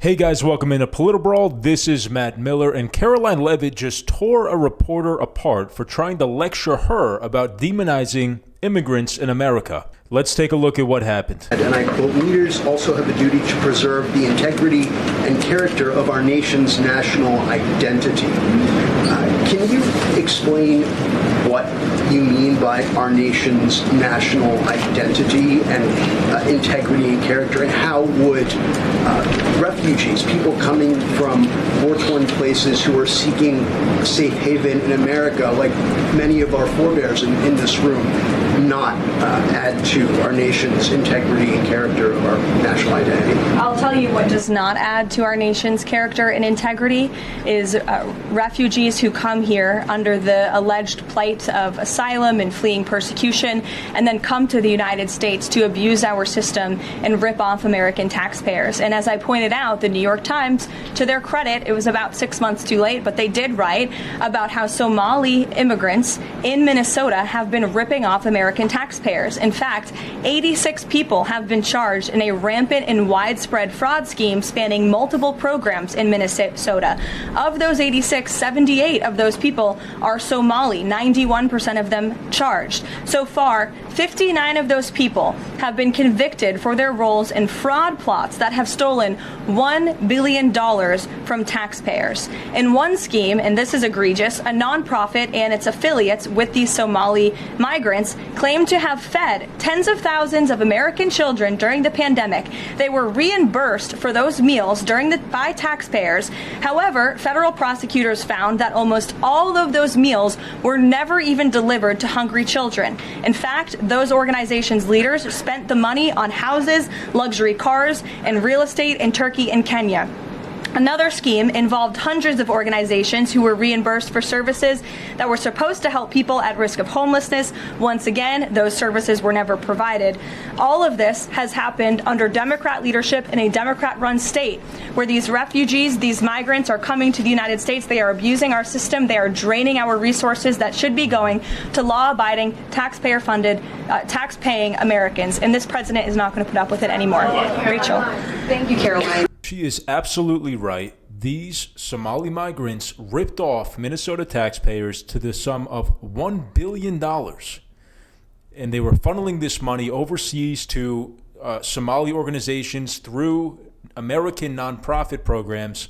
Hey guys, welcome into Political Brawl. This is Matt Miller, and Karoline Leavitt just tore a reporter apart for trying to lecture her about demonizing immigrants in America. Let's take a look at what happened. And I quote, leaders also have a duty to preserve the integrity and character of our nation's national identity. Can you explain what you mean by our nation's national identity and integrity and character, and how would refugees, people coming from war-torn places who are seeking safe haven in America, like many of our forebears in this room, not add to our nation's integrity and character of our national identity? I'll tell you what does not add to our nation's character and integrity is refugees who come here under the alleged plight of asylum and fleeing persecution, and then come to the United States to abuse our system and rip off American taxpayers. And as I pointed out, the New York Times, to their credit, it was about 6 months too late, but they did write about how Somali immigrants in Minnesota have been ripping off American taxpayers. In fact, 86 people have been charged in a rampant and widespread fraud scheme spanning multiple programs in Minnesota. Of those 86, 78 of those people are Somali, 91% of them charged. So far, 59 of those people have been convicted for their roles in fraud plots that have stolen $1 billion from taxpayers. In one scheme, and this is egregious, a nonprofit and its affiliates with these Somali migrants claimed to have fed tens of thousands of American children during the pandemic. They were reimbursed for those meals by taxpayers. However, federal prosecutors found that almost all of those meals were never even delivered to hungry children. In fact, those organizations' leaders spent the money on houses, luxury cars, and real estate in Turkey and Kenya. Another scheme involved hundreds of organizations who were reimbursed for services that were supposed to help people at risk of homelessness. Once again, those services were never provided. All of this has happened under Democrat leadership in a Democrat-run state where these refugees, these migrants are coming to the United States. They are abusing our system. They are draining our resources that should be going to law-abiding, taxpayer-funded, tax-paying Americans. And this president is not going to put up with it anymore. Rachel. Thank you, Karoline. She is absolutely right. These Somali migrants ripped off Minnesota taxpayers to the sum of $1 billion. And they were funneling this money overseas to Somali organizations through American nonprofit programs.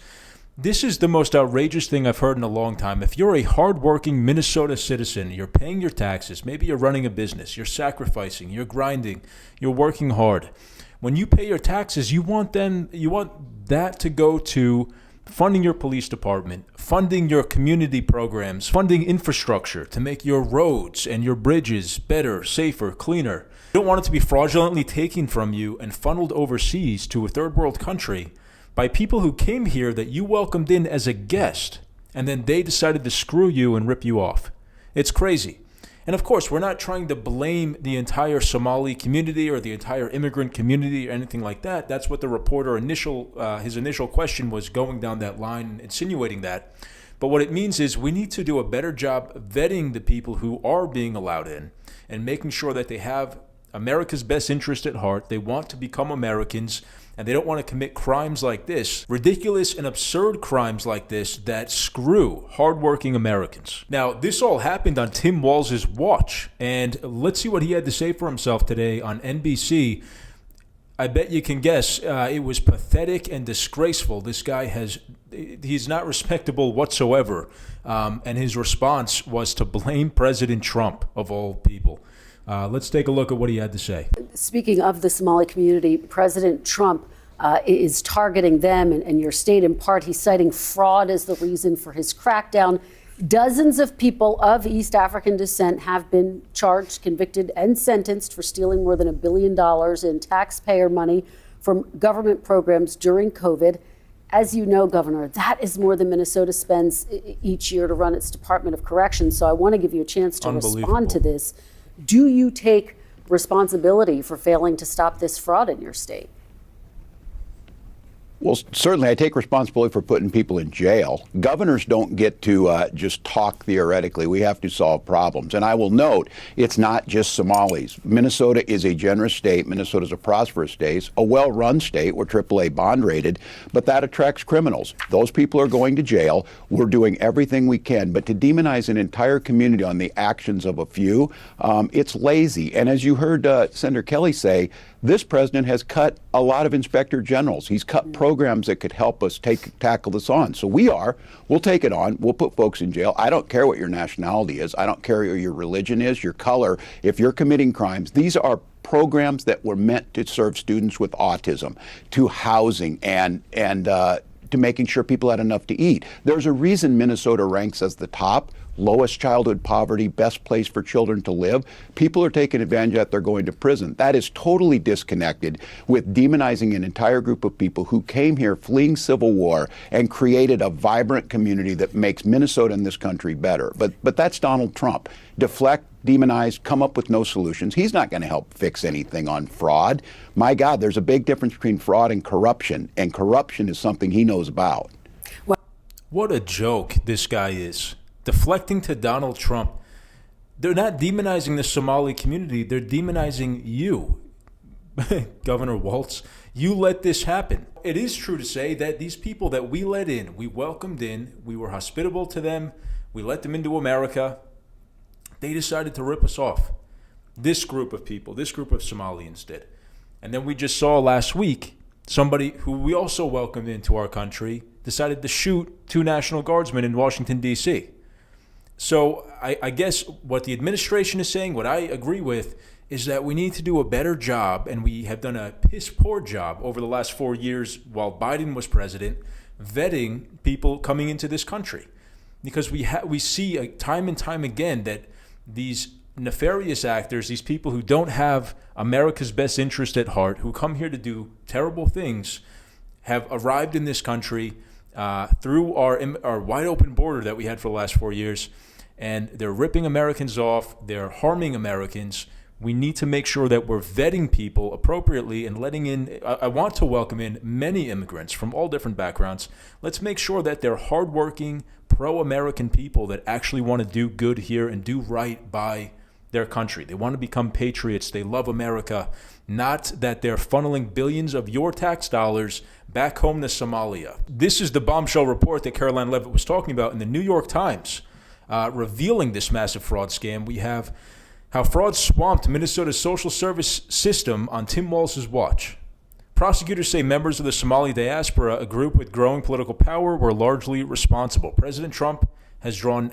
This is the most outrageous thing I've heard in a long time. If you're a hardworking Minnesota citizen, you're paying your taxes, maybe you're running a business, you're sacrificing, you're grinding, you're working hard. When you pay your taxes, you want that to go to funding your police department, funding your community programs, funding infrastructure to make your roads and your bridges better, safer, cleaner. You don't want it to be fraudulently taken from you and funneled overseas to a third world country by people who came here that you welcomed in as a guest, and then they decided to screw you and rip you off. It's crazy. And of course, we're not trying to blame the entire Somali community or the entire immigrant community or anything like that. That's what the reporter his initial question was, going down that line, insinuating that. But what it means is we need to do a better job vetting the people who are being allowed in and making sure that they have America's best interest at heart. They want to become Americans, and they don't want to commit crimes like this, ridiculous and absurd crimes like this that screw hardworking Americans. Now, this all happened on Tim Walz's watch, and let's see what he had to say for himself today on NBC. I bet you can guess it was pathetic and disgraceful. This guy he's not respectable whatsoever, and his response was to blame President Trump, of all people. Let's take a look at what he had to say. Speaking of the Somali community, President Trump is targeting them and your state in part. He's citing fraud as the reason for his crackdown. Dozens of people of East African descent have been charged, convicted, and sentenced for stealing more than $1 billion in taxpayer money from government programs during COVID. As you know, Governor, that is more than Minnesota spends each year to run its Department of Corrections. So I want to give you a chance to respond to this. Do you take responsibility for failing to stop this fraud in your state? Well, certainly I take responsibility for putting people in jail. Governors don't get to just talk theoretically. We have to solve problems. And I will note, it's not just Somalis. Minnesota is a generous state. Minnesota is a prosperous state, a well-run state. We're AAA bond rated, but that attracts criminals. Those people are going to jail. We're doing everything we can. But to demonize an entire community on the actions of a few, it's lazy. And as you heard Senator Kelly say, this president has cut a lot of inspector generals. He's cut programs that could help us tackle this on. So we'll take it on. We'll put folks in jail. I don't care what your nationality is. I don't care what your religion is, your color. If you're committing crimes, these are programs that were meant to serve students with autism, to housing, and to making sure people had enough to eat. There's a reason Minnesota ranks as the top. Lowest childhood poverty, best place for children to live. People are taking advantage of that, they're going to prison. That is totally disconnected with demonizing an entire group of people who came here fleeing civil war and created a vibrant community that makes Minnesota and this country better. But that's Donald Trump. Deflect, demonize, come up with no solutions. He's not going to help fix anything on fraud. My God, there's a big difference between fraud and corruption is something he knows about. What a joke this guy is. Deflecting to Donald Trump. They're not demonizing the Somali community. They're demonizing you, Governor Walz. You let this happen. It is true to say that these people that we let in, we welcomed in, we were hospitable to them, we let them into America. They decided to rip us off. This group of people, this group of Somalians did. And then we just saw last week somebody who we also welcomed into our country decided to shoot 2 National Guardsmen in Washington, D.C. So I guess what the administration is saying, what I agree with, is that we need to do a better job, and we have done a piss-poor job over the last 4 years while Biden was president, vetting people coming into this country. Because we see time and time again that these nefarious actors, these people who don't have America's best interest at heart, who come here to do terrible things, have arrived in this country through our wide open border that we had for the last 4 years, and they're ripping Americans off, they're harming Americans. We need to make sure that we're vetting people appropriately and letting in, I want to welcome in many immigrants from all different backgrounds. Let's make sure that they're hardworking, pro-American people that actually want to do good here and do right by their country. They want to become patriots. They love America, not that they're funneling billions of your tax dollars back home to Somalia. This is the bombshell report that Karoline Leavitt was talking about in the New York Times, revealing this massive fraud scam. We have how fraud swamped Minnesota's social service system on Tim Walz's watch. Prosecutors say members of the Somali diaspora, a group with growing political power, were largely responsible. President Trump has drawn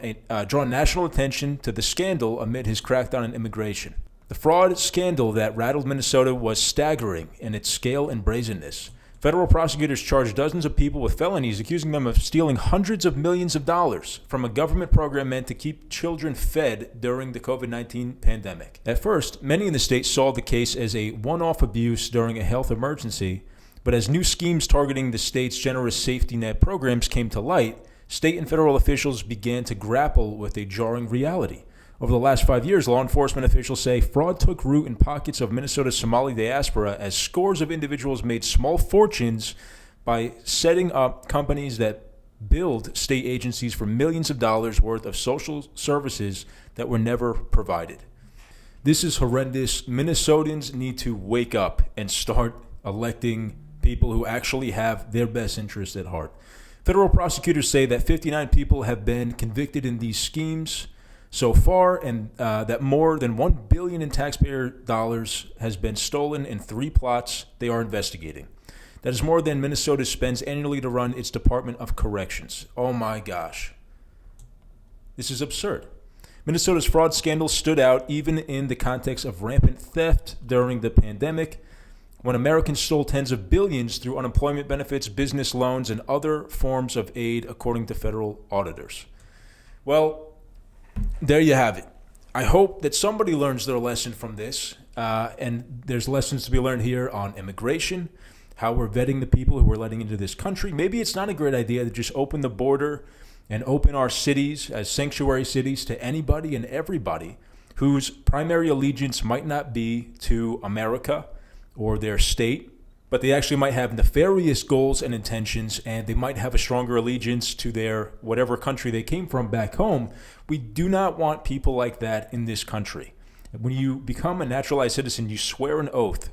national attention to the scandal amid his crackdown on immigration. The fraud scandal that rattled Minnesota was staggering in its scale and brazenness. Federal prosecutors charged dozens of people with felonies, accusing them of stealing hundreds of millions of dollars from a government program meant to keep children fed during the COVID-19 pandemic. At first, many in the state saw the case as a one-off abuse during a health emergency, but as new schemes targeting the state's generous safety net programs came to light, state and federal officials began to grapple with a jarring reality. Over the last 5 years, law enforcement officials say fraud took root in pockets of Minnesota's Somali diaspora as scores of individuals made small fortunes by setting up companies that billed state agencies for millions of dollars worth of social services that were never provided. This is horrendous. Minnesotans need to wake up and start electing people who actually have their best interests at heart. Federal prosecutors say that 59 people have been convicted in these schemes so far, and that more than $1 billion in taxpayer dollars has been stolen in 3 plots they are investigating. That is more than Minnesota spends annually to run its Department of Corrections. Oh my gosh. This is absurd. Minnesota's fraud scandal stood out even in the context of rampant theft during the pandemic, when Americans stole tens of billions through unemployment benefits, business loans, and other forms of aid, according to federal auditors. Well, there you have it. I hope that somebody learns their lesson from this, and there's lessons to be learned here on immigration, how we're vetting the people who we're letting into this country. Maybe it's not a great idea to just open the border and open our cities as sanctuary cities to anybody and everybody whose primary allegiance might not be to America or their state but they actually might have nefarious goals and intentions, and they might have a stronger allegiance to their whatever country they came from back home. We do not want people like that in this country. When you become a naturalized citizen, you swear an oath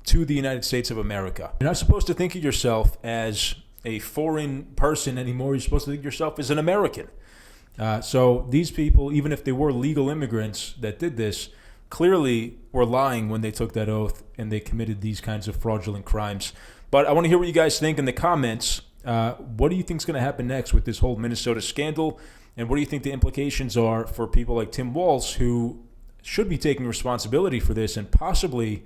to the United States of America. You're not supposed to think of yourself as a foreign person anymore. You're supposed to think of yourself as an American. So these people, even if they were legal immigrants that did this, clearly were lying when they took that oath and they committed these kinds of fraudulent crimes. But I want to hear what you guys think in the comments. What do you think is going to happen next with this whole Minnesota scandal? And what do you think the implications are for people like Tim Walz, who should be taking responsibility for this and possibly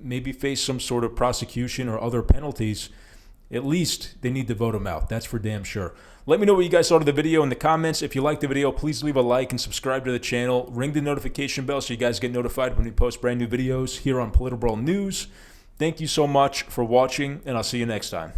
maybe face some sort of prosecution or other penalties? At least they need to vote him out. That's for damn sure. Let me know what you guys thought of the video in the comments. If you liked the video, please leave a like and subscribe to the channel. Ring the notification bell so you guys get notified when we post brand new videos here on Political News. Thank you so much for watching, and I'll see you next time.